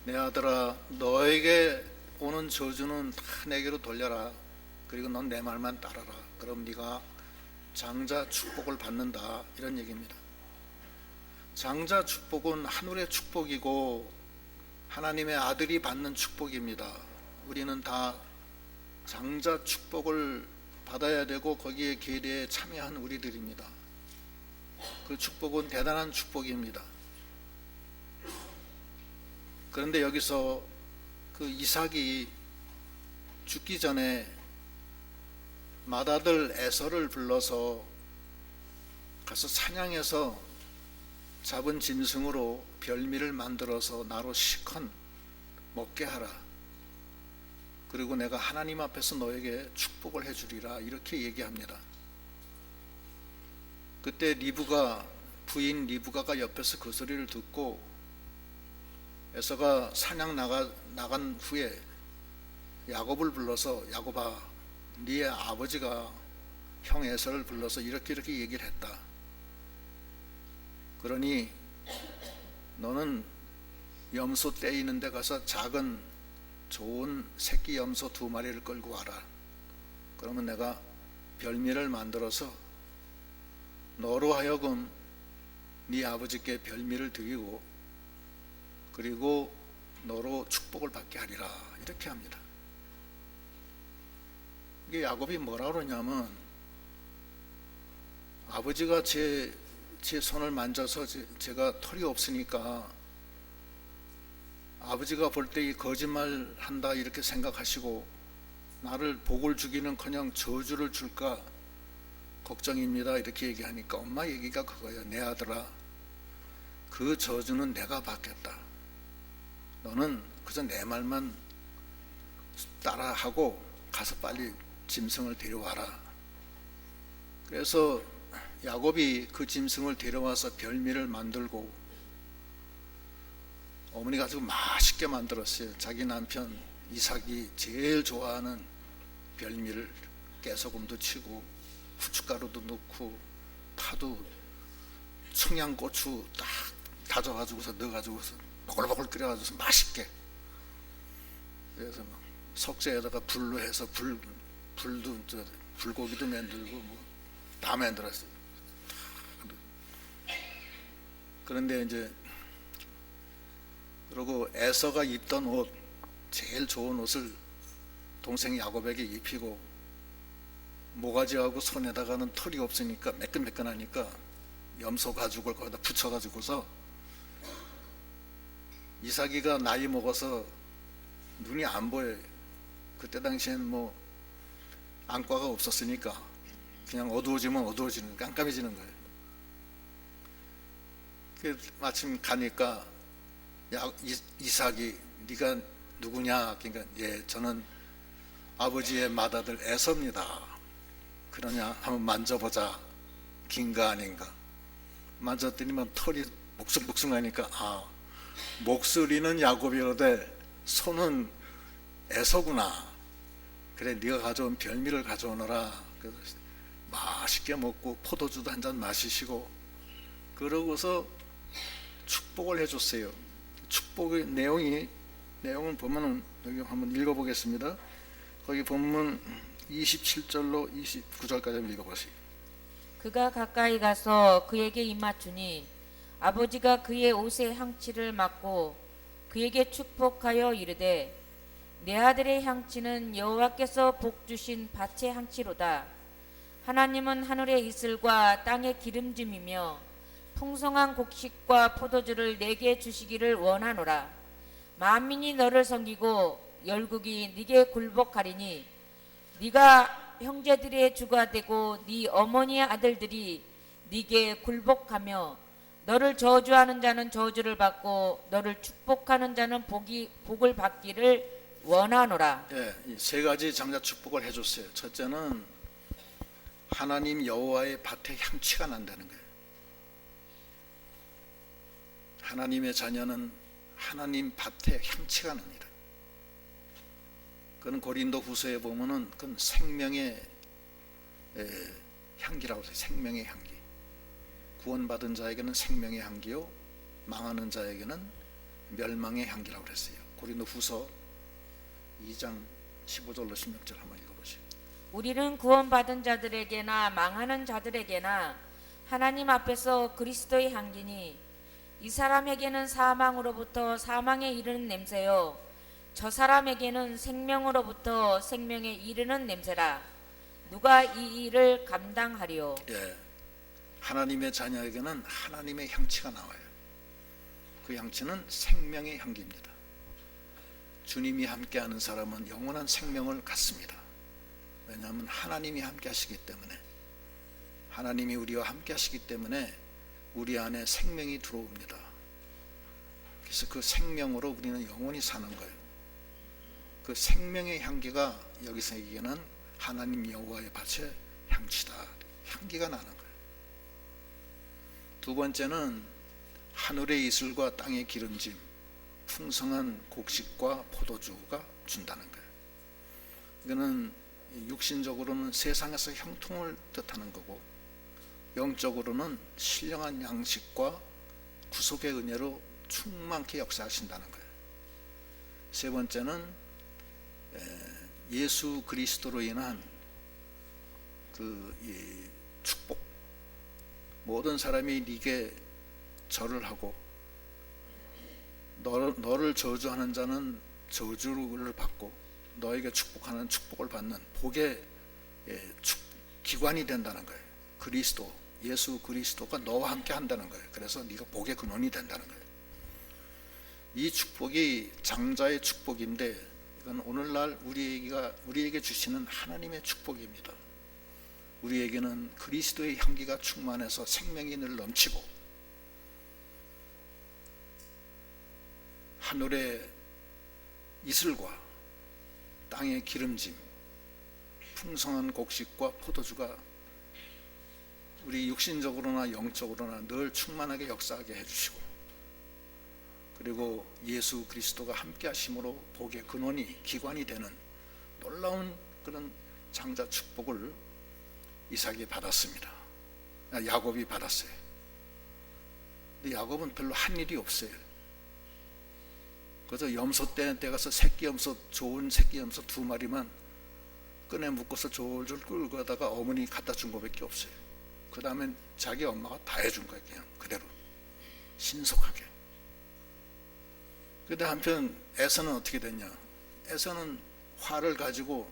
내 아들아, 너에게 오는 저주는 다 내게로 돌려라. 그리고 넌 내 말만 따라라. 그럼 네가 장자 축복을 받는다. 이런 얘기입니다. 장자 축복은 하늘의 축복이고 하나님의 아들이 받는 축복입니다. 우리는 다 장자 축복을 받아야 되고 거기에 계례에 참여한 우리들입니다. 그 축복은 대단한 축복입니다. 그런데 여기서 그 이삭이 죽기 전에 맏아들 에서를 불러서 가서 사냥해서 잡은 짐승으로 별미를 만들어서 나로 시컨 먹게 하라. 그리고 내가 하나님 앞에서 너에게 축복을 해주리라. 이렇게 얘기합니다. 그때 부인 리브가가 옆에서 그 소리를 듣고 에서가 사냥 나간 후에 야곱을 불러서 야곱아, 네 아버지가 형 에서를 불러서 이렇게 얘기를 했다. 그러니 너는 염소 떼이는 데 가서 작은 좋은 새끼 염소 2마리를 끌고 와라. 그러면 내가 별미를 만들어서 너로 하여금 네 아버지께 별미를 드리고 그리고 너로 축복을 받게 하리라. 이렇게 합니다. 이게 야곱이 뭐라 그러냐면, 아버지가 제 손을 만져서 제가 털이 없으니까 아버지가 볼 때 이 거짓말 한다 이렇게 생각하시고 나를 복을 주기는커녕 저주를 줄까 걱정입니다. 이렇게 얘기하니까 엄마 얘기가 그거예요. 내 아들아, 그 저주는 내가 받겠다. 너는 그저 내 말만 따라하고 가서 빨리 짐승을 데려와라. 그래서 야곱이 그 짐승을 데려와서 별미를 만들고 어머니가 아주 맛있게 만들었어요. 자기 남편 이삭이 제일 좋아하는 별미를 깨소금도 치고 후춧가루도 넣고 파도 청양고추 딱 다져가지고서 넣어가지고서 보글보글 끓여가지고서 맛있게. 그래서 막 석쇠에다가 불로 해서 불고기도 만들고 뭐 다 만들었어요. 그런데 이제 그리고 에서가 입던 옷, 제일 좋은 옷을 동생 야곱에게 입히고 모가지하고 손에다가는 털이 없으니까 매끈매끈하니까 염소 가죽을 거기다 붙여가지고서, 이삭이가 나이 먹어서 눈이 안 보여요. 그때 당시엔 뭐 안과가 없었으니까 그냥 어두워지면 어두워지는, 깜깜해지는 거예요. 그 마침 가니까 이삭이 네가 누구냐? 그러니까 예, 저는 아버지의 맏아들 에서입니다. 그러냐? 한번 만져보자. 긴가 아닌가? 만졌더니만 털이 목숭목숭하니까 목소리는 야곱이로되 손은 에서구나. 그래, 네가 가져온 별미를 가져오너라. 그래서 맛있게 먹고 포도주도 한 잔 마시시고 그러고서 축복을 해줬어요. 축복의 내용은 보면은 여기 한번 읽어보겠습니다. 거기 본문 27절로 29절까지 한번 읽어보세요. 그가 가까이 가서 그에게 입맞추니 아버지가 그의 옷의 향취를 맡고 그에게 축복하여 이르되 내 아들의 향취는 여호와께서 복 주신 밭의 향취로다. 하나님은 하늘의 이슬과 땅의 기름짐이며 풍성한 곡식과 포도주를 내게 주시기를 원하노라. 만민이 너를 섬기고 열국이 네게 굴복하리니 네가 형제들의 주가 되고 네 어머니의 아들들이 네게 굴복하며 너를 저주하는 자는 저주를 받고 너를 축복하는 자는 복을 받기를 원하노라. 네, 세 가지 장자 축복을 해줬어요. 첫째는 하나님 여호와의 밭에 향취가 난다는 거예요. 하나님의 자녀는 하나님 밭에 향취가 납니다. 그건 고린도 후서에 보면은 그건 생명의 향기라고 해요. 생명의 향기. 구원받은 자에게는 생명의 향기요, 망하는 자에게는 멸망의 향기라고 그랬어요. 고린도후서 2장 15절로 16절 한번 읽어보시죠. 우리는 구원받은 자들에게나 망하는 자들에게나 하나님 앞에서 그리스도의 향기니 이 사람에게는 사망으로부터 사망에 이르는 냄새요 저 사람에게는 생명으로부터 생명에 이르는 냄새라. 누가 이 일을 감당하리요? 예, 하나님의 자녀에게는 하나님의 향취가 나와요. 그 향취는 생명의 향기입니다. 주님이 함께하는 사람은 영원한 생명을 갖습니다. 왜냐하면 하나님이 함께 하시기 때문에, 하나님이 우리와 함께 하시기 때문에 우리 안에 생명이 들어옵니다. 그래서 그 생명으로 우리는 영원히 사는 거예요. 그 생명의 향기가 여기서 얘기하는 하나님 여호와의 밭의 향취다. 향기가 나는 거예요. 두 번째는 하늘의 이슬과 땅의 기름짐, 풍성한 곡식과 포도주가 준다는 거예요. 이거는 육신적으로는 세상에서 형통을 뜻하는 거고, 영적으로는 신령한 양식과 구속의 은혜로 충만케 역사하신다는 거예요. 세 번째는 예수 그리스도로 인한 그 축복. 모든 사람이 네게 절을 하고 너를 저주하는 자는 저주를 받고 너에게 축복하는 축복을 받는 복의 기관이 된다는 거예요. 그리스도, 예수 그리스도가 너와 함께 한다는 거예요. 그래서 네가 복의 근원이 된다는 거예요. 이 축복이 장자의 축복인데, 이건 오늘날 우리에게 주시는 하나님의 축복입니다. 우리에게는 그리스도의 향기가 충만해서 생명이 늘 넘치고, 하늘의 이슬과 땅의 기름짐, 풍성한 곡식과 포도주가 우리 육신적으로나 영적으로나 늘 충만하게 역사하게 해주시고, 그리고 예수 그리스도가 함께 하심으로 복의 근원이 기관이 되는 놀라운 그런 장자 축복을 이삭이 받았습니다. 야곱이 받았어요. 근데 야곱은 별로 한 일이 없어요. 그래서 염소 때 가서 새끼 염소, 좋은 새끼 염소 2마리만 끈에 묶어서 졸졸 끌고 가다가 어머니 갖다 준 거밖에 없어요. 그 다음엔 자기 엄마가 다 해준 거예요. 그냥 그대로 신속하게. 그런데 한편 에서는 어떻게 됐냐? 에서는 활을 가지고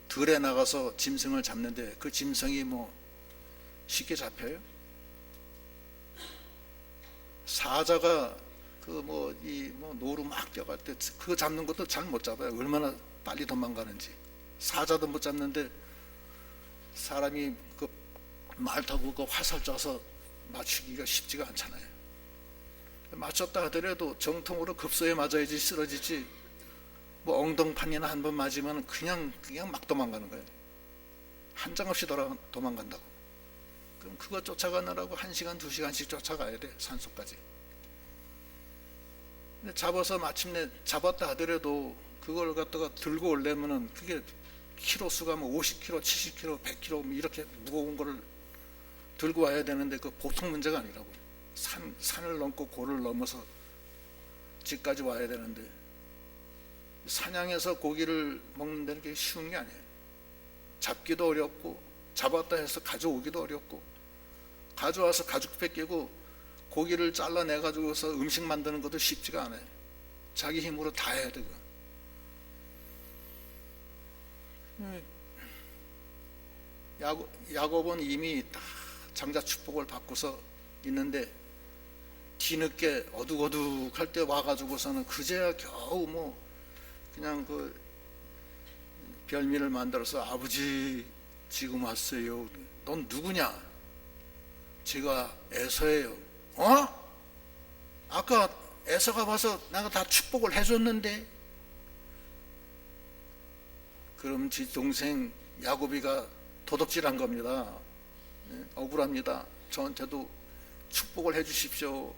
들에 나가서 짐승을 잡는데 그 짐승이 뭐 쉽게 잡혀요? 사자가 노루 막 뛰어갈 때 그거 잡는 것도 잘 못 잡아요. 얼마나 빨리 도망가는지. 사자도 못 잡는데 사람이 그 말 타고 그 화살 쏴서 맞추기가 쉽지가 않잖아요. 맞췄다 하더라도 정통으로 급소에 맞아야지 쓰러지지, 뭐 엉덩판이나 한 번 맞으면 그냥 막 도망가는 거예요. 한장없이 도망간다고. 그럼 그거 쫓아가느라고 1시간 2시간씩 쫓아가야 돼, 산속까지. 근데 잡아서 마침내 잡았다 하더라도 그걸 갖다가 들고 오려면은 그게 키로 수가 뭐 50kg, 70kg, 100kg 뭐 이렇게 무거운 거를 들고 와야 되는데 그 보통 문제가 아니라고요. 산을 넘고 고를 넘어서 집까지 와야 되는데, 사냥해서 고기를 먹는다는 게 쉬운 게 아니에요. 잡기도 어렵고, 잡았다 해서 가져오기도 어렵고, 가져와서 가죽 벗기고 고기를 잘라내가지고서 음식 만드는 것도 쉽지가 않아요. 자기 힘으로 다 해야 되고. 야곱은 이미 다 장자 축복을 받고서 있는데, 뒤늦게 어둑어둑할 때 와가지고서는 그제야 겨우 뭐 그냥 그 별미를 만들어서 아버지 지금 왔어요. 넌 누구냐? 제가 에서예요. 어? 아까 에서가 와서 내가 다 축복을 해줬는데. 그럼 지 동생 야곱이가 도둑질한 겁니다. 억울합니다. 저한테도 축복을 해주십시오.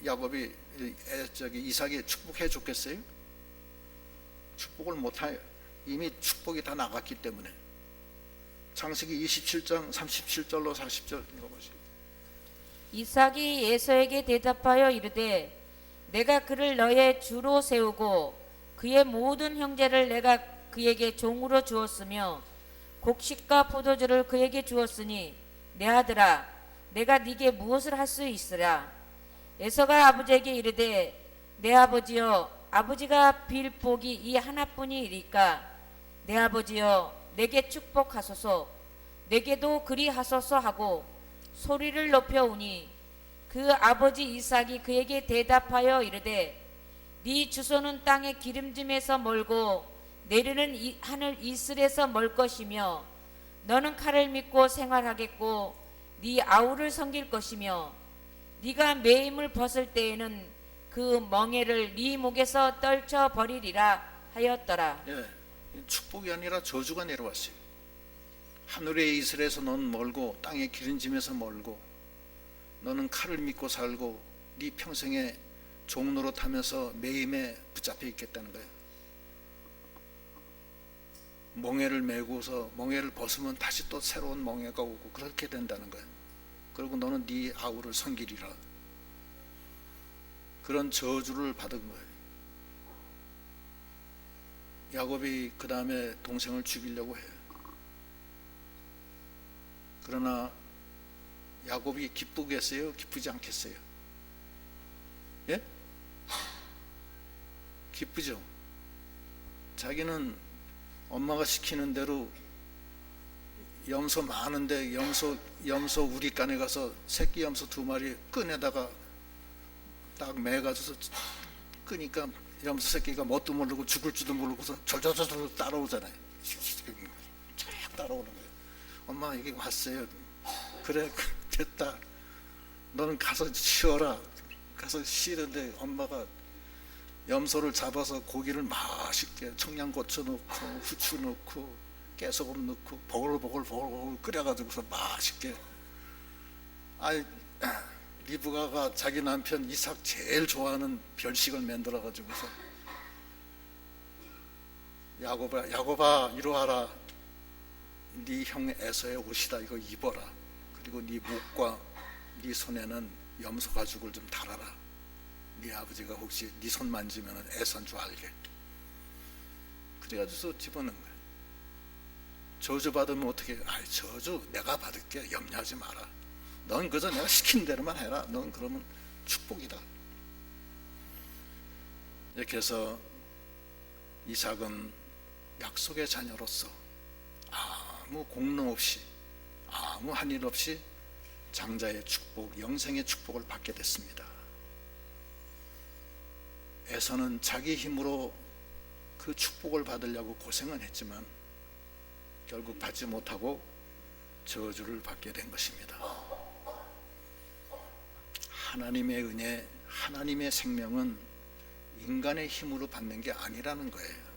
야곱이 이삭이 축복해 줬겠어요? 축복을 못해요. 이미 축복이 다 나갔기 때문에. 창세기 27장 37절로 40절 읽어보시죠. 이삭이 에서에게 대답하여 이르되 내가 그를 너의 주로 세우고 그의 모든 형제를 내가 그에게 종으로 주었으며 곡식과 포도주를 그에게 주었으니 내 아들아 내가 네게 무엇을 할 수 있으랴. 에서가 아버지에게 이르되 내 아버지여 아버지가 빌 복이 이 하나뿐이니까 내 아버지여 내게 축복하소서 내게도 그리하소서 하고 소리를 높여 우니 그 아버지 이삭이 그에게 대답하여 이르되 네 주소는 땅의 기름짐에서 멀고 내리는 하늘 이슬에서 멀 것이며 너는 칼을 믿고 생활하겠고 네 아우를 섬길 것이며 네가 매임을 벗을 때에는 그 멍에를 네 목에서 떨쳐 버리리라 하였더라. 예, 축복이 아니라 저주가 내려왔어요. 하늘의 이슬에서 너는 멀고 땅의 기름짐에서 멀고 너는 칼을 믿고 살고 네 평생에 종로로 타면서 매임에 붙잡혀 있겠다는 거예요. 멍에를 메고서 멍에를 벗으면 다시 또 새로운 멍에가 오고 그렇게 된다는 거예요. 그리고 너는 네 아우를 섬기리라. 그런 저주를 받은 거예요. 야곱이 그 다음에 동생을 죽이려고 해요. 그러나 야곱이 기쁘겠어요? 기쁘지 않겠어요? 예? 기쁘죠. 자기는 엄마가 시키는 대로 염소 많은데 염소 우리간에 가서 새끼 염소 2마리 끈에다가 딱 매가지고 끄니까 염소 새끼가 뭣도 모르고 죽을 줄도 모르고서 졸졸졸 따라오잖아요. 쫙 따라오는 거예요. 엄마 여기 왔어요. 그래 됐다. 너는 가서 쉬어라. 가서 쉬는데 엄마가 염소를 잡아서 고기를 맛있게 청양고추 넣고 후추 넣고 깨소금 넣고 보글보글 끓여가지고서 맛있게. 아이 리브가가 자기 남편 이삭 제일 좋아하는 별식을 만들어가지고서 야곱아 이리 와라. 네 형 에서의 옷이다. 이거 입어라. 그리고 네 목과 네 손에는 염소 가죽을 좀 달아라. 네 아버지가 혹시 네 손 만지면 애선 줄 알게. 그래가지고 집어넣은 거예요. 저주 받으면 어떻게 해? 아이 저주 내가 받을게. 염려하지 마라. 넌 그저 내가 시킨 대로만 해라. 넌 그러면 축복이다. 이렇게 해서 이삭은 약속의 자녀로서 아무 공로 없이 아무 한 일 없이 장자의 축복, 영생의 축복을 받게 됐습니다. 에서는 자기 힘으로 그 축복을 받으려고 고생은 했지만 결국 받지 못하고 저주를 받게 된 것입니다. 하나님의 은혜, 하나님의 생명은 인간의 힘으로 받는 게 아니라는 거예요.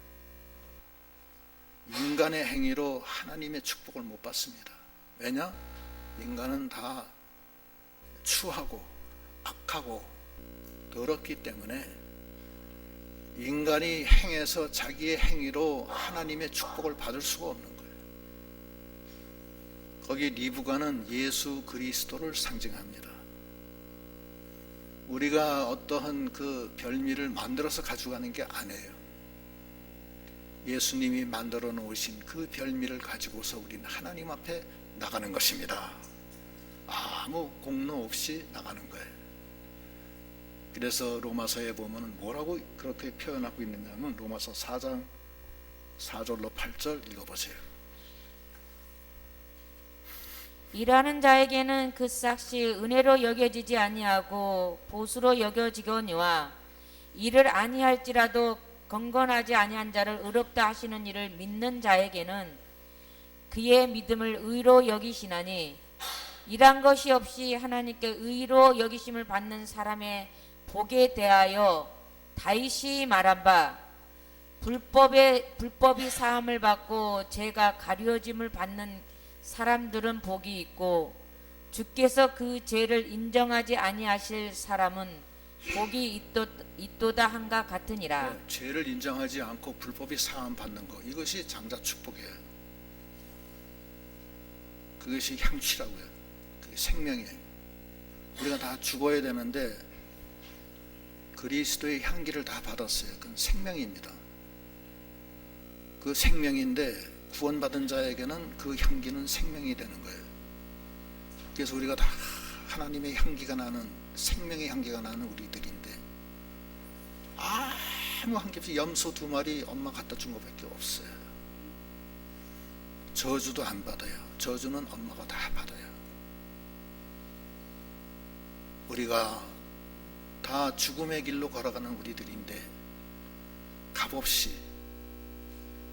인간의 행위로 하나님의 축복을 못 받습니다. 왜냐? 인간은 다 추하고 악하고 더럽기 때문에 인간이 행해서 자기의 행위로 하나님의 축복을 받을 수가 없는 거예요. 거기 리브가는 예수 그리스도를 상징합니다. 우리가 어떠한 그 별미를 만들어서 가져가는 게 아니에요. 예수님이 만들어 놓으신 그 별미를 가지고서 우리는 하나님 앞에 나가는 것입니다. 아무 공로 없이 나가는 거예요. 그래서 로마서에 보면 뭐라고 그렇게 표현하고 있느냐면 로마서 4장 4절로 8절 읽어보세요. 일하는 자에게는 그 싹시 은혜로 여겨지지 아니하고 보수로 여겨지거니와 일을 아니할지라도 건건하지 아니한 자를 의롭다 하시는 이를 믿는 자에게는 그의 믿음을 의로 여기시나니 일한 것이 없이 하나님께 의로 여기심을 받는 사람의 복에 대하여 다윗이 말한 바 불법이 사함을 받고 죄가 가려짐을 받는 사람들은 복이 있고 주께서 그 죄를 인정하지 아니하실 사람은 복이 있도다 한가 같으니라. 네, 죄를 인정하지 않고 불법이 사함 받는 것, 이것이 장자 축복이에요. 그것이 향취라고요. 그게 생명이에요. 우리가 다 죽어야 되는데 그리스도의 향기를 다 받았어요. 그건 생명입니다. 그 생명인데 구원받은 자에게는 그 향기는 생명이 되는 거예요. 그래서 우리가 다 하나님의 향기가 나는, 생명의 향기가 나는 우리들인데 아무 한계 없이 염소 2마리 엄마 갖다 준 것밖에 없어요. 저주도 안 받아요. 저주는 엄마가 다 받아요. 우리가 다 죽음의 길로 걸어가는 우리들인데 값없이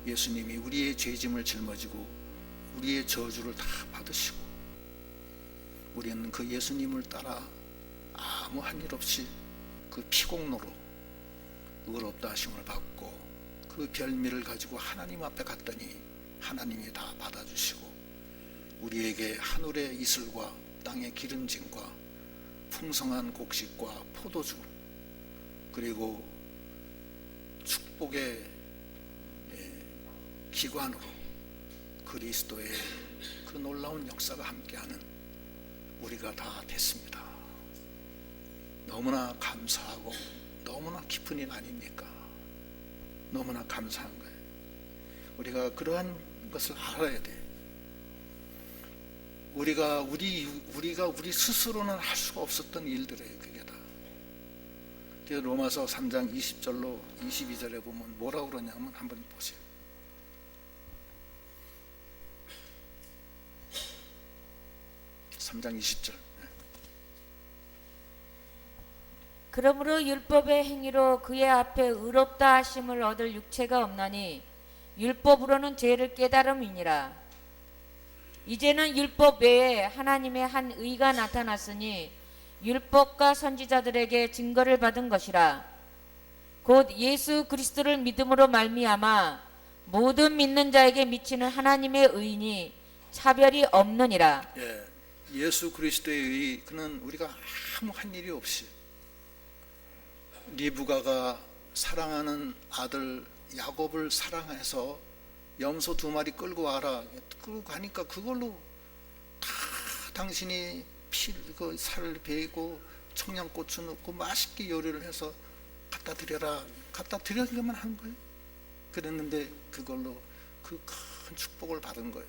예수님이 우리의 죄짐을 짊어지고 우리의 저주를 다 받으시고 우리는 그 예수님을 따라 아무 한 일 없이 그 피공로로 의롭다 하심을 받고 그 별미를 가지고 하나님 앞에 갔더니 하나님이 다 받아주시고 우리에게 하늘의 이슬과 땅의 기름짐과 풍성한 곡식과 포도주 그리고 축복의 기관으로 그리스도의 그 놀라운 역사가 함께하는 우리가 다 됐습니다. 너무나 감사하고 너무나 기쁜 일 아닙니까? 너무나 감사한 거예요. 우리가 그러한 것을 알아야 돼. 우리가 우리 스스로는 할 수가 없었던 일들이에요. 그게 다. 그래서 로마서 3장 20절로 22절에 보면 뭐라고 그러냐면 한번 보세요. (3장 20절) 그러므로 율법의 행위로 그의 앞에 의롭다 하심을 얻을 육체가 없나니 율법으로는 죄를 깨달음이니라. 이제는 율법 외에 하나님의 한 의가 나타났으니 율법과 선지자들에게 증거를 받은 것이라. 곧 예수 그리스도를 믿음으로 말미암아 모든 믿는 자에게 미치는 하나님의 의니 차별이 없느니라. 예수 그리스도의 의, 그는 우리가 아무 한 일이 없이 리브가가 사랑하는 아들 야곱을 사랑해서 염소 2마리 끌고 와라. 끌고 가니까 그걸로 다 당신이 살을 베이고 청양고추 넣고 맛있게 요리를 해서 갖다 드려라. 갖다 드려야만 한 거예요. 그랬는데 그걸로 그 큰 축복을 받은 거예요.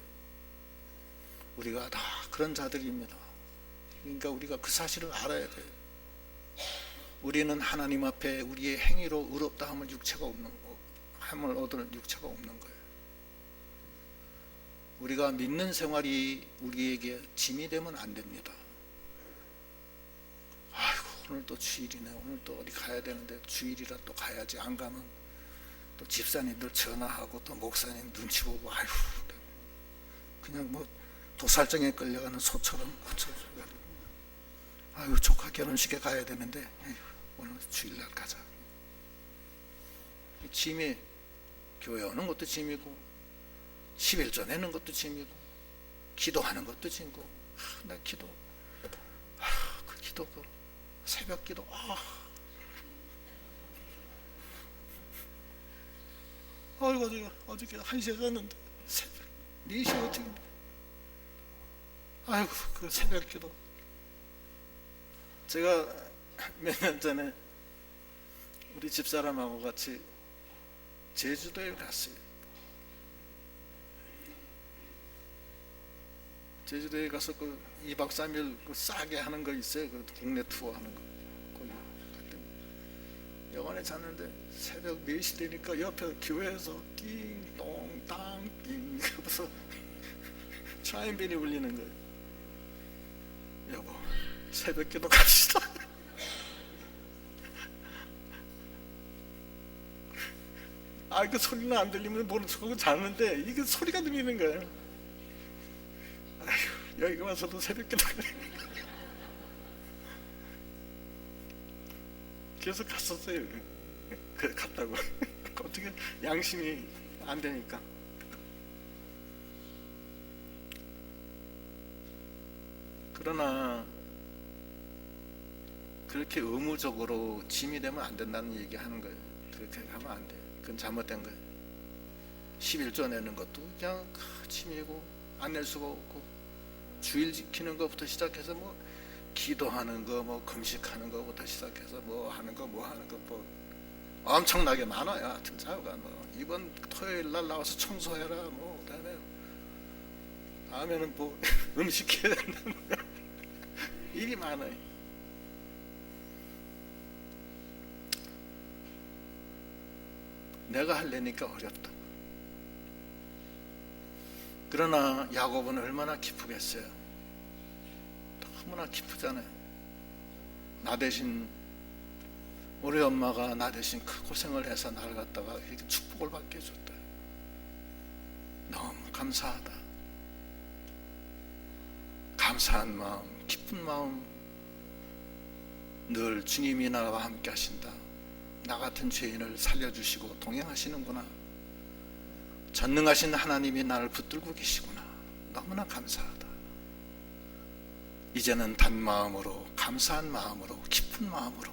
우리가 다 그런 자들입니다. 그러니까 우리가 그 사실을 알아야 돼요. 우리는 하나님 앞에 우리의 행위로 의롭다 함을 얻을 육체가 없는 거예요. 우리가 믿는 생활이 우리에게 짐이 되면 안 됩니다. 아이고 오늘 또 주일이네. 오늘 또 어디 가야 되는데 주일이라 또 가야지. 안 가면 또 집사님들 전화하고 또 목사님 눈치 보고 아이고 그냥 뭐 도살장에 끌려가는 소처럼 아이고 조카 결혼식에 가야 되는데 에휴, 오늘 주일날 가자. 짐이 교회 오는 것도 짐이고 11조 내는 것도 짐이고 기도하는 것도 짐이고 나 기도 그 기도 그 새벽 기도 아이고 어저께 1시에 잤는데 새벽 4시 어떻게 아이고 그 새벽 기도. 제가 몇 년 전에 우리 집사람하고 같이 제주도에 갔어요. 제주도에 가서 그 2박 3일 그 싸게 하는 거 있어요. 그 국내 투어 하는 거. 거기 갔더니 영원에 잤는데 새벽 4시 되니까 옆에 교회에서 띵동 땅띵 그러면서 차인벨이 울리는 거예요. 여보 새벽 기도 갑시다. 그 소리는 안 들리면 모르고 자는데 이게 소리가 들리는 거예요. 아휴 여기 와서도 새벽 기도 계속 갔었어요. 갔다고 어떻게 양심이 안 되니까. 그러나 그렇게 의무적으로 짐이 되면 안 된다는 얘기 하는 거예요. 그렇게 하면 안 돼요. 그건 잘못된 거예요. 11조 내는 것도 그냥 짐이고 안 낼 수가 없고 주일 지키는 것부터 시작해서 뭐 기도하는 거, 뭐 금식하는 거부터 시작해서 뭐 하는 거 뭐 엄청나게 많아요. 하여튼 자유가 뭐 이번 토요일 날 나와서 청소해라, 뭐 다음에는 뭐 음식해야 된다는 일이 많아요. 내가 하려니까 어렵다. 그러나 야곱은 얼마나 기쁘겠어요. 너무나 기쁘잖아요. 나 대신, 우리 엄마가 나 대신 그 고생을 해서 나를 갖다가 이렇게 축복을 받게 해줬다. 너무 감사하다. 감사한 마음, 기쁜 마음, 늘 주님이 나와 함께 하신다. 나 같은 죄인을 살려주시고 동행하시는구나. 전능하신 하나님이 나를 붙들고 계시구나. 너무나 감사하다. 이제는 단마음으로, 감사한 마음으로, 깊은 마음으로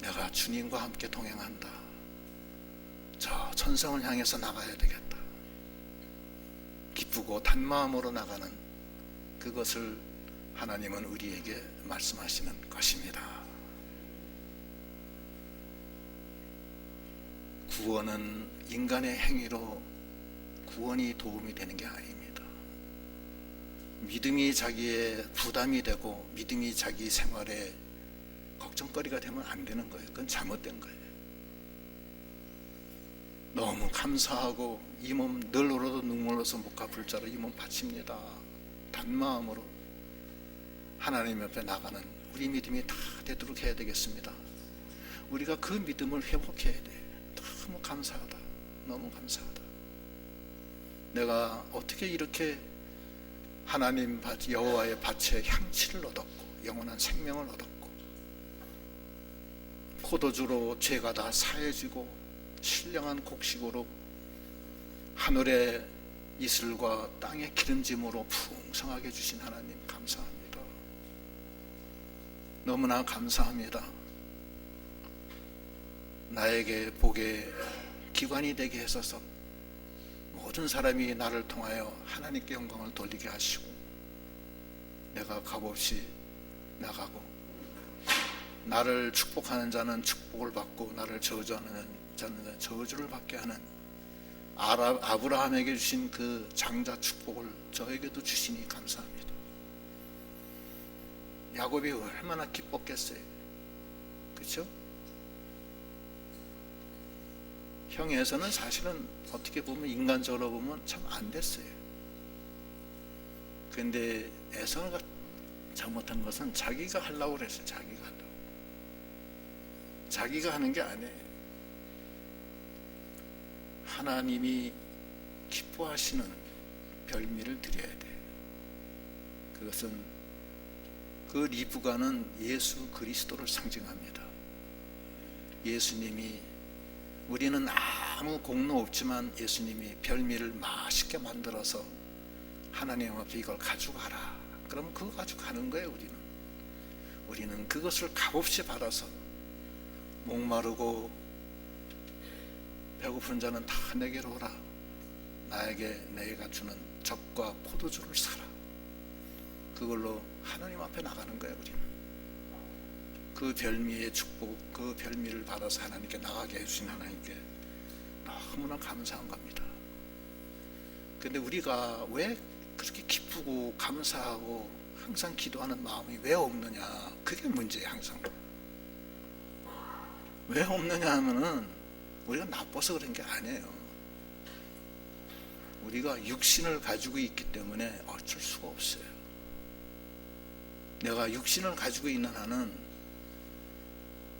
내가 주님과 함께 동행한다. 저 천성을 향해서 나가야 되겠다. 기쁘고 단마음으로 나가는 그것을 하나님은 우리에게 말씀하시는 것입니다. 구원은 인간의 행위로 구원이 도움이 되는 게 아닙니다. 믿음이 자기의 부담이 되고 믿음이 자기 생활에 걱정거리가 되면 안 되는 거예요. 그건 잘못된 거예요. 너무 감사하고 이 몸 늘 울어도 눈물 흘려서 못 갚을 자로 이 몸 바칩니다. 단마음으로 하나님 옆에 나가는 우리 믿음이 다 되도록 해야 되겠습니다. 우리가 그 믿음을 회복해야 돼. 너무 감사하다. 너무 감사하다. 내가 어떻게 이렇게 하나님 여호와의 밭에 향취를 얻었고 영원한 생명을 얻었고 포도주로 죄가 다 사해지고 신령한 곡식으로 하늘의 이슬과 땅의 기름짐으로 풍성하게 주신 하나님 감사합니다. 너무나 감사합니다. 나에게 복의 기관이 되게 하소서. 모든 사람이 나를 통하여 하나님께 영광을 돌리게 하시고 내가 값없이 나가고 나를 축복하는 자는 축복을 받고 나를 저주하는 자는 저주를 받게 하는 아브라함에게 주신 그 장자 축복을 저에게도 주시니 감사합니다. 야곱이 얼마나 기뻤겠어요. 그렇죠? 형에서는 사실은 어떻게 보면 인간적으로 보면 참 안 됐어요. 그런데 에서가 잘못한 것은 자기가 하려고 그랬어요. 자기가 하려고. 자기가 하는 게 아니에요. 하나님이 기뻐하시는 별미를 드려야 돼요. 그것은 그 리브가는 예수 그리스도를 상징합니다. 예수님이 우리는 아무 공로 없지만 예수님이 별미를 맛있게 만들어서 하나님 앞에 이걸 가져가라. 그러면 그거 가지고 가는 거예요. 우리는 그것을 값없이 받아서 목마르고 배고픈 자는 다 내게로 오라. 나에게 내가 주는 젖과 포도주를 사라. 그걸로 하나님 앞에 나가는 거예요. 우리는 그 별미의 축복, 그 별미를 받아서 하나님께 나가게 해주신 하나님께 너무나 감사한 겁니다. 그런데 우리가 왜 그렇게 기쁘고 감사하고 항상 기도하는 마음이 왜 없느냐? 그게 문제예요. 항상 왜 없느냐 하면은 우리가 나빠서 그런 게 아니에요. 우리가 육신을 가지고 있기 때문에 어쩔 수가 없어요. 내가 육신을 가지고 있는 한은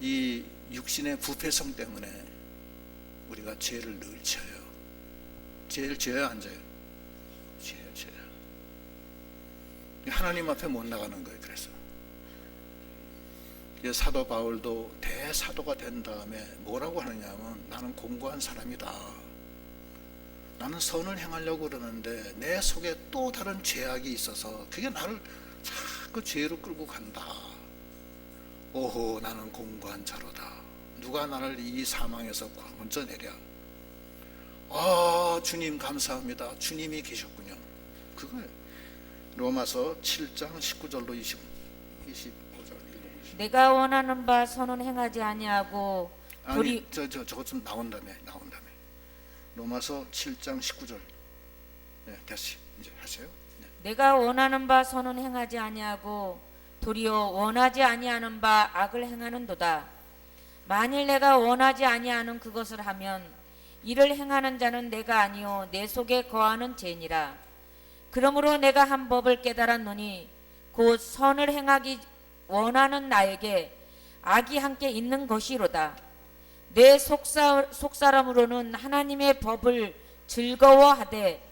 이 육신의 부패성 때문에 우리가 죄를 늘 지어요. 죄를 지어야 안 져요? 죄요. 하나님 앞에 못 나가는 거예요. 그래서 사도 바울도 대사도가 된 다음에 뭐라고 하느냐면 나는 공고한 사람이다. 나는 선을 행하려고 그러는데 내 속에 또 다른 죄악이 있어서 그게 나를 자꾸 죄로 끌고 간다. 오호, 나는 공고한 자로다. 누가 나를 이 사망에서 건져내랴. 아, 주님 감사합니다. 주님이 계셨군요. 그거예요. 로마서 7장 19절로 25절 읽어보시죠. 내가 원하는 바 선은 행하지 아니하고 아니 저거 좀 나온 다음에 로마서 7장 19절. 네, 다시 이제 하세요. 네. 내가 원하는 바 선은 행하지 아니하고 도리어 원하지 아니하는 바 악을 행하는도다. 만일 내가 원하지 아니하는 그것을 하면 이를 행하는 자는 내가 아니요 내 속에 거하는 죄니라. 그러므로 내가 한 법을 깨달았노니 곧 선을 행하기 원하는 나에게 악이 함께 있는 것이로다. 내 속사람으로는 하나님의 법을 즐거워하되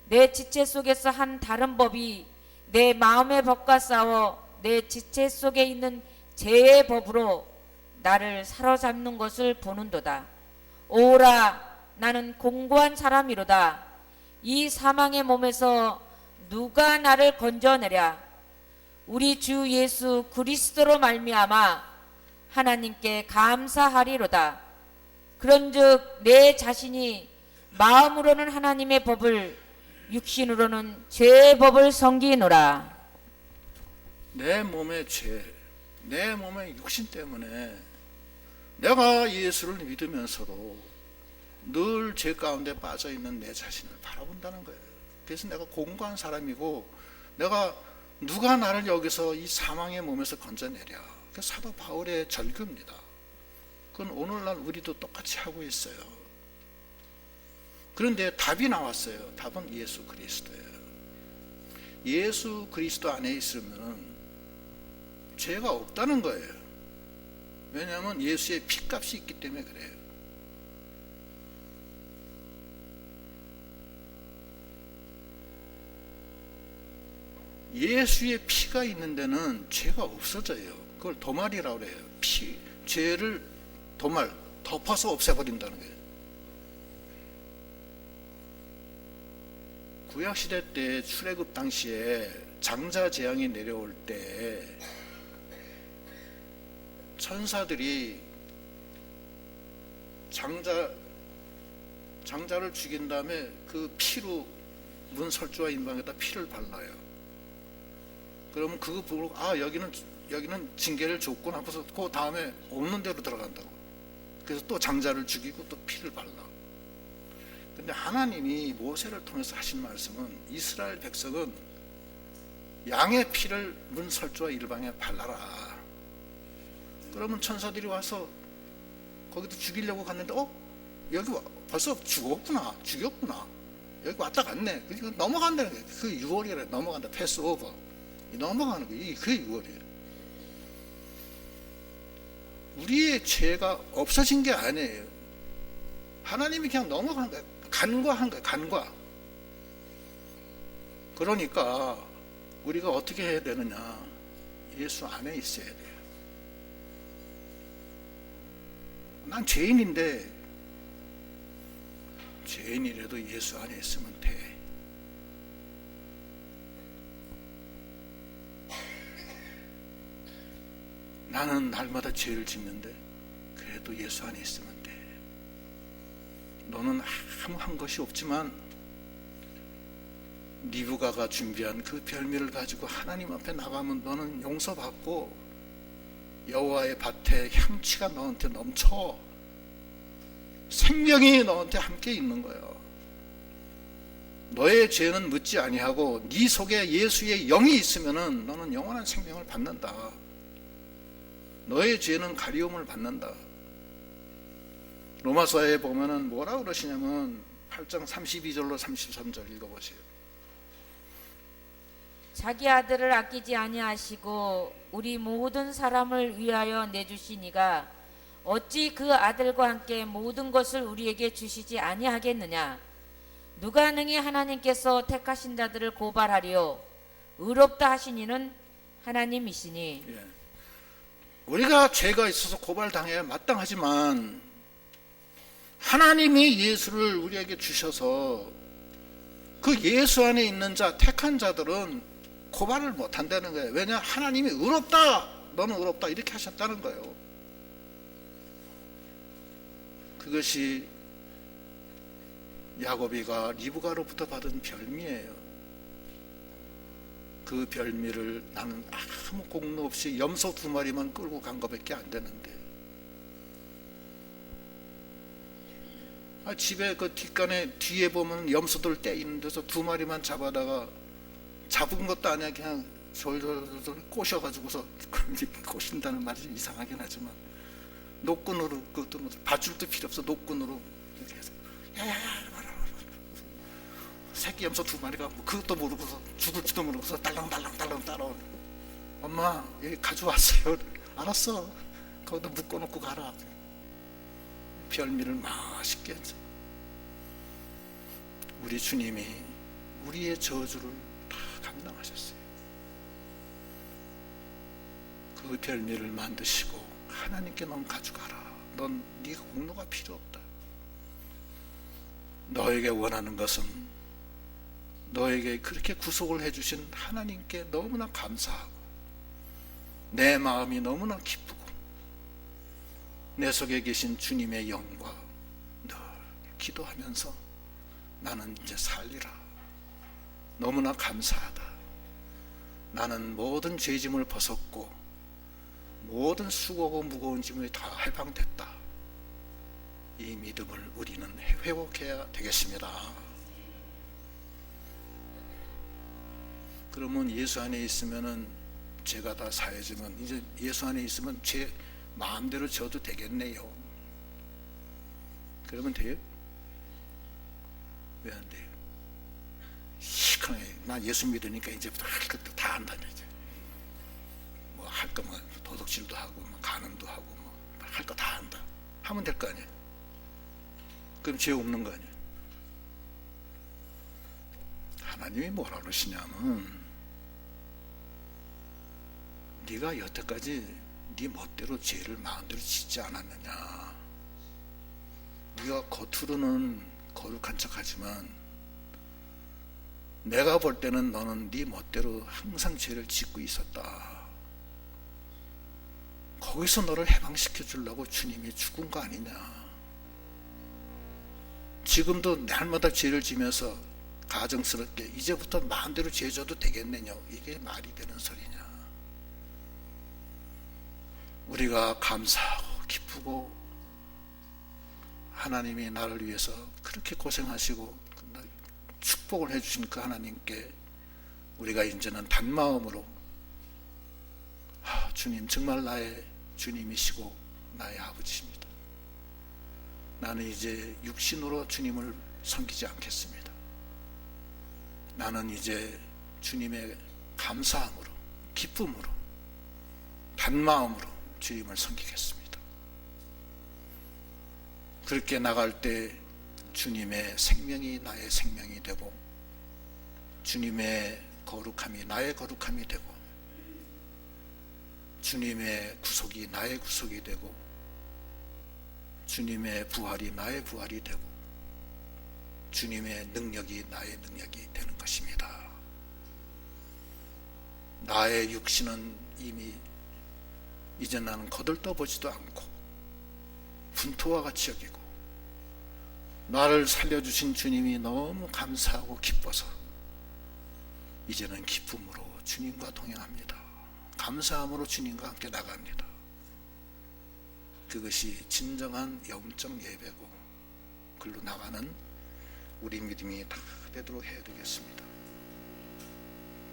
내 지체 속에서 한 다른 법이 내 마음의 법과 싸워 내 지체 속에 있는 죄의 법으로 나를 사로잡는 것을 보는도다. 오라 나는 공고한 사람이로다. 이 사망의 몸에서 누가 나를 건져내랴. 우리 주 예수 그리스도로 말미암아 하나님께 감사하리로다. 그런즉 내 자신이 마음으로는 하나님의 법을 육신으로는 죄의 법을 섬기노라. 내 몸의 죄, 내 몸의 육신 때문에 내가 예수를 믿으면서도 늘 죄 가운데 빠져 있는 내 자신을 바라본다는 거예요. 그래서 내가 공고한 사람이고 내가 누가 나를 여기서 이 사망의 몸에서 건져내랴. 그 사도 바울의 절규입니다. 그건 오늘날 우리도 똑같이 하고 있어요. 그런데 답이 나왔어요. 답은 예수 그리스도예요. 예수 그리스도 안에 있으면 죄가 없다는 거예요. 왜냐하면 예수의 피값이 있기 때문에 그래요. 예수의 피가 있는 데는 죄가 없어져요. 그걸 도말이라고 그래요. 죄를 도말, 덮어서 없애버린다는 거예요. 구약시대 때 출애굽 당시에 장자 재앙이 내려올 때 천사들이 장자를 죽인 다음에 그 피로 문 설주와 인방에다 피를 발라요. 그러면 그거 보고 여기는 징계를 줬구나 하고서 그 다음에 없는 데로 들어간다고. 그래서 또 장자를 죽이고 또 피를 발라. 근데 하나님이 모세를 통해서 하신 말씀은 이스라엘 백성은 양의 피를 문 설주와 일방에 발라라. 그러면 천사들이 와서 거기도 죽이려고 갔는데 여기 벌써 죽였구나. 여기 왔다 갔네. 그러니까 넘어간다는 거예요. 그 6월이래. 넘어간다. 패스오버. 넘어가는 거예요. 그게 6월이에요. 우리의 죄가 없어진 게 아니에요. 하나님이 그냥 넘어가는 거예요. 간과한 거예요. 간과. 그러니까 우리가 어떻게 해야 되느냐. 예수 안에 있어야 돼요. 난 죄인인데 죄인이라도 예수 안에 있으면 돼. 나는 날마다 죄를 짓는데 그래도 예수 안에 있으면 돼. 너는 아무 한 것이 없지만 리브가가 준비한 그 별미를 가지고 하나님 앞에 나가면 너는 용서받고 여호와의 밭에 향취가 너한테 넘쳐. 생명이 너한테 함께 있는 거예요. 너의 죄는 묻지 아니하고 네 속에 예수의 영이 있으면은 너는 영원한 생명을 받는다. 너의 죄는 가리움을 받는다. 로마서에 보면은 뭐라 그러시냐면 8장 32절로 33절 읽어보세요. 자기 아들을 아끼지 아니하시고 우리 모든 사람을 위하여 내주시니가 어찌 그 아들과 함께 모든 것을 우리에게 주시지 아니하겠느냐. 누가 능히 하나님께서 택하신 자들을 고발하리요. 의롭다 하신 이는 하나님이시니. 예. 우리가 죄가 있어서 고발당해야 마땅하지만 하나님이 예수를 우리에게 주셔서 그 예수 안에 있는 자, 택한 자들은 고발을 못한다는 거예요. 왜냐? 하나님이 의롭다, 너는 의롭다 이렇게 하셨다는 거예요. 그것이 야곱이가 리브가로부터 받은 별미예요. 그 별미를 나는 아무 공로 없이 염소 2마리만 끌고 간 것밖에 안 되는데, 집에 그 뒷간에 뒤에 보면 염소들 떼 있는 데서 2마리만 잡아다가, 잡은 것도 아니야, 그냥 졸졸졸 꼬셔가지고서, 꼬신다는 말이 이상하긴 하지만 노끈으로, 그것도 뭐 밧줄도 필요 없어, 노끈으로 이렇게 해서 야야야 새끼 염소 2마리가 뭐 그것도 모르고서, 죽을지도 모르고서 딸랑딸랑 따라오네. 엄마 여기 가져왔어요. 알았어, 거기다 묶어놓고 가라. 별미를 맛있게 했죠. 우리 주님이 우리의 저주를 다 감당하셨어요. 그 별미를 만드시고 하나님께 넌 가져가라. 넌 네가 공로가 필요 없다. 너에게 원하는 것은 너에게 그렇게 구속을 해주신 하나님께 너무나 감사하고, 내 마음이 너무나 기쁘고, 내 속에 계신 주님의 영과 늘 기도하면서 나는 이제 살리라. 너무나 감사하다. 나는 모든 죄짐을 벗었고 모든 수고고 무거운 짐이 다 해방됐다. 이 믿음을 우리는 회복해야 되겠습니다. 그러면 예수 안에 있으면은 죄가 다 사해지면, 이제 예수 안에 있으면 죄 마음대로 져도 되겠네요. 그러면 돼요? 왜 안 돼요? 시커멓게 나 예수 믿으니까 이제부터 할 것도 다 한다냐. 이제 뭐 할 거면 도둑질도 하고 뭐 간음도 하고 뭐 할 거 다 한다 하면 될 거 아니에요. 그럼 죄 없는 거 아니에요. 하나님이 뭐라 그러시냐면, 네가 여태까지 네 멋대로 죄를 마음대로 짓지 않았느냐. 네가 겉으로는 거룩한 척하지만 내가 볼 때는 너는 네 멋대로 항상 죄를 짓고 있었다. 거기서 너를 해방시켜 주려고 주님이 죽은 거 아니냐. 지금도 날마다 죄를 지면서 가정스럽게 이제부터 마음대로 죄 져도 되겠느냐. 이게 말이 되는 소리냐. 우리가 감사하고 기쁘고, 하나님이 나를 위해서 그렇게 고생하시고 축복을 해주신 그 하나님께 우리가 이제는 단마음으로, 주님 정말 나의 주님이시고 나의 아버지십니다. 나는 이제 육신으로 주님을 섬기지 않겠습니다. 나는 이제 주님의 감사함으로, 기쁨으로, 단마음으로 주님을 섬기겠습니다. 그렇게 나갈 때 주님의 생명이 나의 생명이 되고, 주님의 거룩함이 나의 거룩함이 되고, 주님의 구속이 나의 구속이 되고, 주님의 부활이 나의 부활이 되고, 주님의 능력이 나의 능력이 되는 것입니다. 나의 육신은 이미 이제 나는 거들떠보지도 않고 분토와 같이 여기고, 나를 살려주신 주님이 너무 감사하고 기뻐서 이제는 기쁨으로 주님과 동행합니다. 감사함으로 주님과 함께 나갑니다. 그것이 진정한 영적 예배고, 글로 나가는 우리 믿음이 다 되도록 해야 되겠습니다.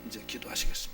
이제 기도하시겠습니다.